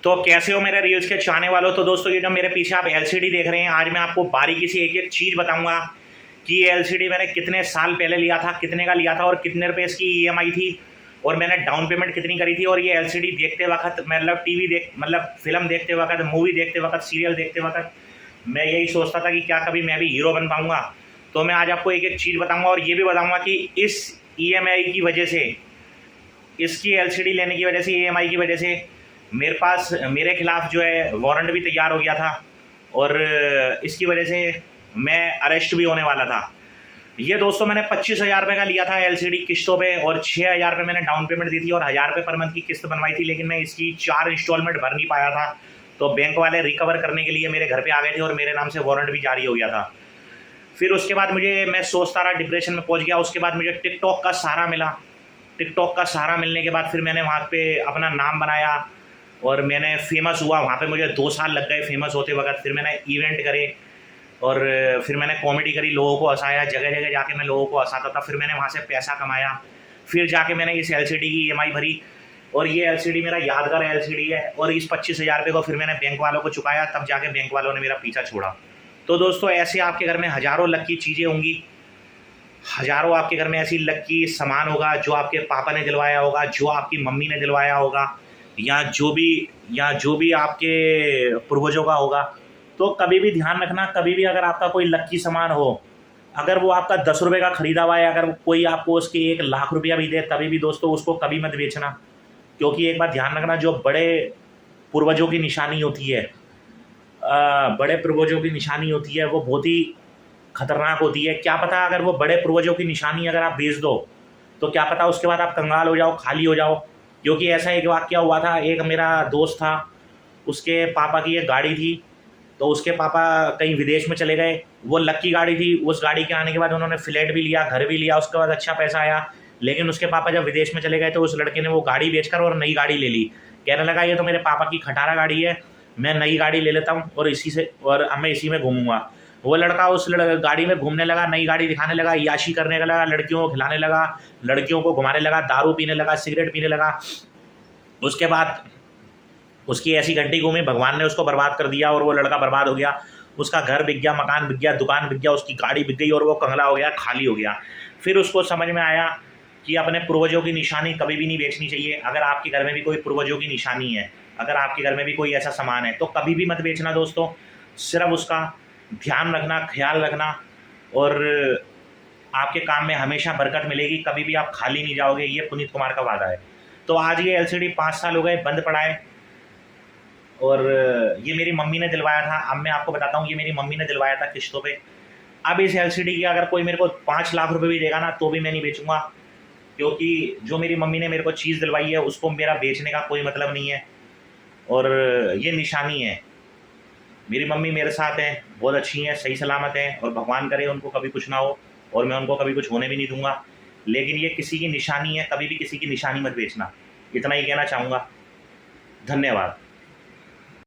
तो कैसे हो मेरे रील्स के चाहने वालों। तो दोस्तों ये जो मेरे पीछे आप एलसीडी देख रहे हैं, आज मैं आपको बारीकी से एक एक चीज़ बताऊंगा कि ये एलसीडी मैंने कितने साल पहले लिया था, कितने का लिया था और कितने रुपए इसकी ईएमआई थी और मैंने डाउन पेमेंट कितनी करी थी। और ये एलसीडी देखते वक्त मतलब फिल्म देखते वक्त, मूवी देखते वक्त, सीरियल देखते वक्त मैं यही सोचता था कि क्या कभी मैं भी हीरो बन पाऊंगा। तो मैं आज आपको एक एक चीज़ बताऊंगा और ये भी बताऊंगा कि इस ईएमआई की वजह से, इसकी एलसीडी लेने की वजह से, ईएमआई की वजह से मेरे खिलाफ जो है वारंट भी तैयार हो गया था और इसकी वजह से मैं अरेस्ट भी होने वाला था। ये दोस्तों मैंने 25,000 रुपये का लिया था एलसीडी किस्तों पे और 6,000 रुपये मैंने डाउन पेमेंट दी थी और 1,000 रुपये पर मंथ की किस्त बनवाई थी। लेकिन मैं इसकी 4 इंस्टॉलमेंट भर नहीं पाया था, तो बैंक वाले रिकवर करने के लिए मेरे घर पे आ गए थे और मेरे नाम से वारंट भी जारी हो गया था। फिर उसके बाद मैं सोचता रहा, डिप्रेशन में पहुंच गया। उसके बाद मुझे टिकटॉक का सहारा मिला। टिकटॉक का सहारा मिलने के बाद फिर मैंने वहाँ पे अपना नाम बनाया और मैंने फेमस हुआ। वहाँ पे मुझे 2 साल लग गए फेमस होते वक्त। फिर मैंने इवेंट करे और फिर मैंने कॉमेडी करी, लोगों को हंसाया, जगह जगह जाके मैं लोगों को हंसाता था। फिर मैंने वहाँ से पैसा कमाया, फिर जाके मैंने इस एलसीडी की ईएमआई भरी और ये एलसीडी मेरा यादगार एलसीडी है। और इस 25,000 रुपये को फिर मैंने बैंक वालों को चुकाया, तब जाके बैंक वालों ने मेरा पीछा छोड़ा। तो दोस्तों ऐसे आपके घर में हज़ारों लकी चीज़ें होंगी, हज़ारों आपके घर में ऐसी लकी सामान होगा जो आपके पापा ने दिलवाया होगा, जो आपकी मम्मी ने दिलवाया होगा, या जो भी आपके पूर्वजों का होगा। तो कभी भी ध्यान रखना, कभी भी अगर आपका कोई लक्की सामान हो, अगर वो आपका 10 रुपये का खरीदा हुआ है, अगर कोई आपको उसके 1,00,000 रुपया भी दे, तभी भी दोस्तों उसको कभी मत बेचना। क्योंकि एक बात ध्यान रखना, जो बड़े पूर्वजों की निशानी होती है, बड़े पूर्वजों की निशानी होती है, वो बहुत ही खतरनाक होती है। क्या पता अगर वो बड़े पूर्वजों की निशानी अगर आप बेच दो तो क्या पता उसके बाद आप कंगाल हो जाओ, खाली हो जाओ। क्योंकि ऐसा एक वाक़या हुआ था, एक मेरा दोस्त था, उसके पापा की एक गाड़ी थी, तो उसके पापा कहीं विदेश में चले गए। वो लक्की गाड़ी थी, उस गाड़ी के आने के बाद उन्होंने फ्लैट भी लिया, घर भी लिया, उसके बाद अच्छा पैसा आया। लेकिन उसके पापा जब विदेश में चले गए तो उस लड़के ने वो गाड़ी बेचकर और नई गाड़ी ले ली। कहने लगा ये तो मेरे पापा की खटारा गाड़ी है, मैं नई गाड़ी ले लेता हूँ और अब मैं इसी में घूमूंगा। वो लड़का उस गाड़ी में घूमने लगा, नई गाड़ी दिखाने लगा, याशी करने लगा, लड़कियों को खिलाने लगा, लड़कियों को घुमाने लगा, दारू पीने लगा, सिगरेट पीने लगा। उसके बाद उसकी ऐसी घंटी घूमी, भगवान ने उसको बर्बाद कर दिया और वो लड़का बर्बाद हो गया। उसका घर बिक गया, मकान बिक गया, दुकान बिक गया, उसकी गाड़ी बिक गई और वो कंगला हो गया, खाली हो गया। फिर उसको समझ में आया कि अपने पूर्वजों की निशानी कभी भी नहीं बेचनी चाहिए। अगर आपके घर में भी कोई पूर्वजों की निशानी है, अगर आपके घर में भी कोई ऐसा सामान है, तो कभी भी मत बेचना दोस्तों। सिर्फ उसका ध्यान रखना, ख्याल रखना और आपके काम में हमेशा बरकत मिलेगी, कभी भी आप खाली नहीं जाओगे। ये पुनीत कुमार का वादा है। तो आज ये एलसीडी 5 साल हो गए बंद पड़ा है और ये मेरी मम्मी ने दिलवाया था। अब मैं आपको बताता हूँ, ये मेरी मम्मी ने दिलवाया था किस्तों पे। अब इस एलसीडी की अगर कोई मेरे को 5 लाख रुपए भी देगा ना, तो भी मैं नहीं बेचूंगा। क्योंकि जो मेरी मम्मी ने मेरे को चीज़ दिलवाई है उसको मेरा बेचने का कोई मतलब नहीं है और ये निशानी है। मेरी मम्मी मेरे साथ हैं, बहुत अच्छी हैं, सही सलामत हैं और भगवान करे उनको कभी कुछ ना हो और मैं उनको कभी कुछ होने भी नहीं दूंगा। लेकिन ये किसी की निशानी है, कभी भी किसी की निशानी मत बेचना। इतना ही कहना चाहूँगा। धन्यवाद।